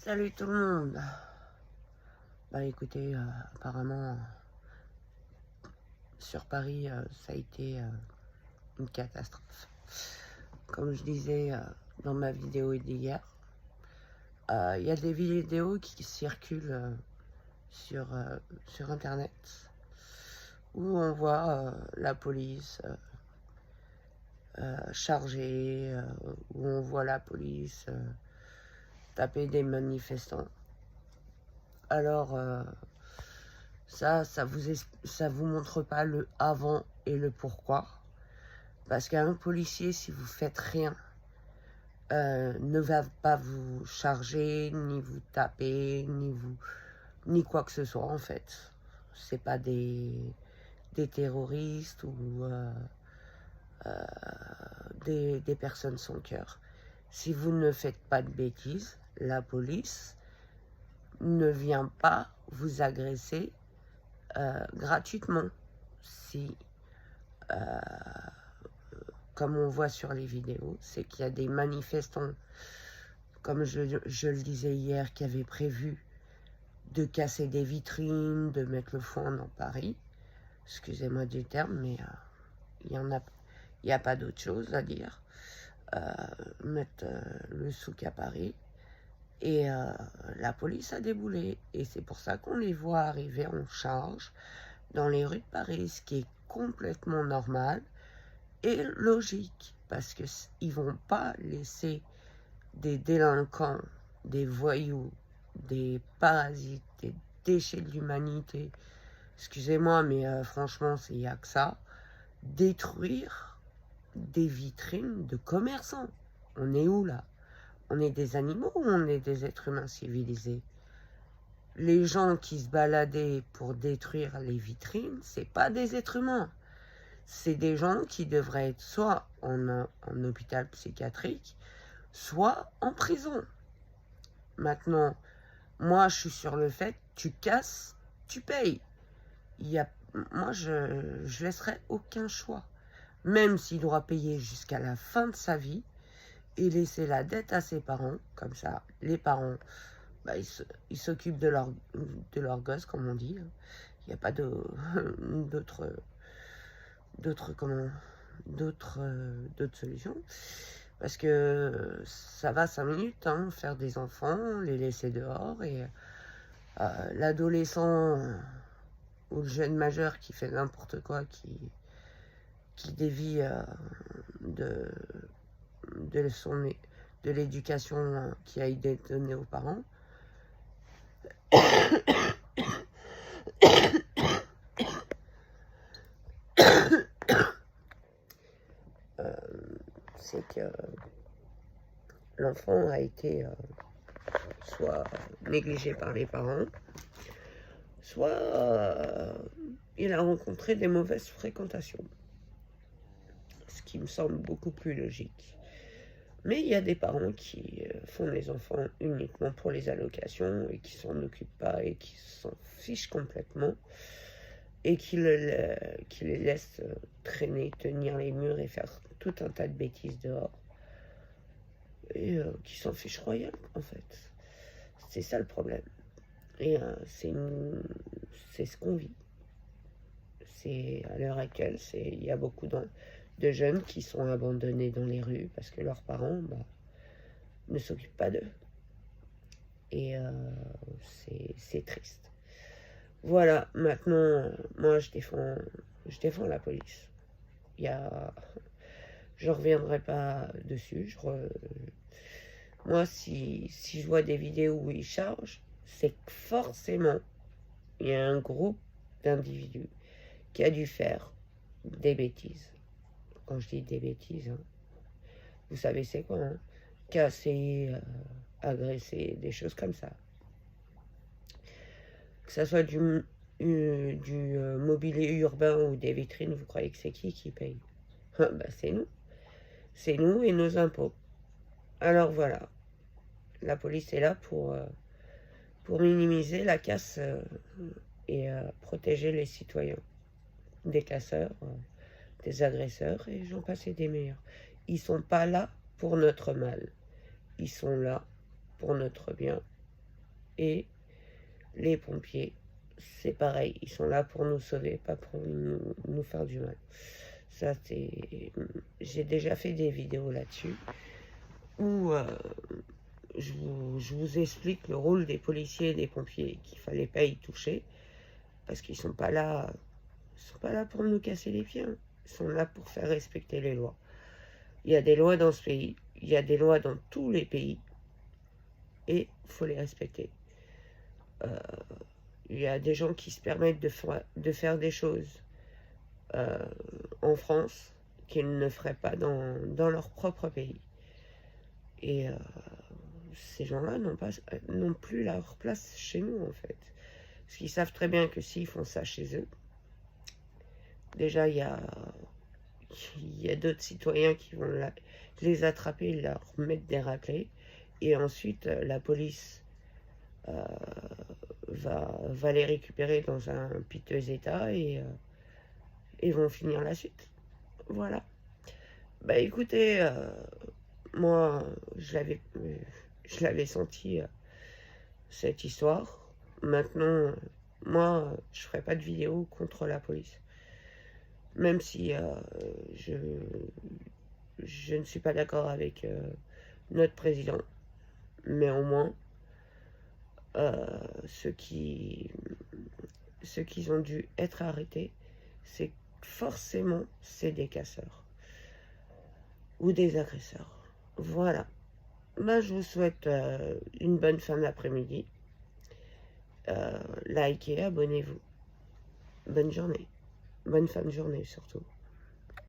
Salut tout le monde. Bah écoutez, apparemment sur Paris, ça a été une catastrophe. Comme je disais dans ma vidéo d'hier, il y a des vidéos qui circulent sur Internet où on voit la police chargée, où on voit la police taper des manifestants. Alors, ça vous montre pas le avant et le pourquoi. Parce qu'un policier, si vous faites rien, ne va pas vous charger, ni vous taper, ni quoi que ce soit en fait. C'est pas des terroristes ou des personnes sans cœur. Si vous ne faites pas de bêtises, la police ne vient pas vous agresser gratuitement. Si, comme on voit sur les vidéos, c'est qu'il y a des manifestants, comme je le disais hier, qui avaient prévu de casser des vitrines, de mettre le foin dans Paris. Excusez-moi du terme, mais il n'y a pas d'autre chose à dire. Mettre le souk à Paris. Et la police a déboulé. Et c'est pour ça qu'on les voit arriver en charge dans les rues de Paris, ce qui est complètement normal et logique. Parce qu'ils ne vont pas laisser des délinquants, des voyous, des parasites, des déchets de l'humanité, excusez-moi, mais franchement, il n'y a que ça, détruire des vitrines de commerçants. On est où là? On est des animaux ou on est des êtres humains civilisés? Les gens qui se baladaient pour détruire les vitrines, c'est pas des êtres humains. C'est des gens qui devraient être soit en hôpital psychiatrique, soit en prison. Maintenant, moi, je suis sur le fait, tu casses, tu payes. Moi, je laisserai aucun choix. Même s'il doit payer jusqu'à la fin de sa vie et laisser la dette à ses parents, comme ça, les parents, bah, ils s'occupent de leur gosse, comme on dit. Il n'y a pas d'autres solutions. Parce que ça va 5 minutes, hein, faire des enfants, les laisser dehors, et l'adolescent ou le jeune majeur qui fait n'importe quoi, qui dévie de l'éducation qui a été donnée aux parents. C'est que l'enfant a été soit négligé par les parents, soit il a rencontré des mauvaises fréquentations. Ce qui me semble beaucoup plus logique. Mais il y a des parents qui font les enfants uniquement pour les allocations et qui s'en occupent pas et qui s'en fichent complètement et qui les laissent traîner, tenir les murs et faire tout un tas de bêtises dehors et qui s'en fichent royal en fait. C'est ça le problème. Et c'est ce qu'on vit. C'est à l'heure actuelle, il y a beaucoup de jeunes qui sont abandonnés dans les rues parce que leurs parents ne s'occupent pas d'eux. Et c'est triste. Voilà, maintenant, moi je défends la police. Je reviendrai pas dessus. Moi, si je vois des vidéos où ils chargent, c'est que forcément, il y a un groupe d'individus qui a dû faire des bêtises. Quand je dis des bêtises, hein, vous savez c'est quoi, hein? Casser, agresser, des choses comme ça. Que ça soit du mobilier urbain ou des vitrines, vous croyez que c'est qui paye? C'est nous. C'est nous et nos impôts. Alors voilà, la police est là pour minimiser la casse et protéger les citoyens des casseurs, des agresseurs, et j'en passe et des meilleurs. Ils sont pas là pour notre mal. Ils sont là pour notre bien Et les pompiers, c'est pareil, ils sont là pour nous sauver, pas pour nous faire du mal. Ça, c'est... J'ai déjà fait des vidéos là-dessus où je vous explique le rôle des policiers et des pompiers, qu'il fallait pas y toucher, parce qu'ils sont pas là, pour nous casser les pieds, hein. Ils sont là pour faire respecter les lois. Il y a des lois dans ce pays, il y a des lois dans tous les pays, et il faut les respecter. Il y a des gens qui se permettent de faire des choses en France qu'ils ne feraient pas dans leur propre pays. Et ces gens-là n'ont plus leur place chez nous, en fait. Parce qu'ils savent très bien que s'ils font ça chez eux, déjà, il y a d'autres citoyens qui vont les attraper, leur mettre des raclés. Et ensuite, la police va les récupérer dans un piteux état et vont finir la suite. Voilà. Bah écoutez, moi, je l'avais senti, cette histoire. Maintenant, moi, je ferai pas de vidéo contre la police. Même si je ne suis pas d'accord avec notre président. Mais au moins, ceux qui ont dû être arrêtés, c'est forcément des casseurs ou des agresseurs. Voilà. Bah, je vous souhaite une bonne fin d'après-midi. Likez, abonnez-vous. Bonne journée. Bonne fin de journée surtout.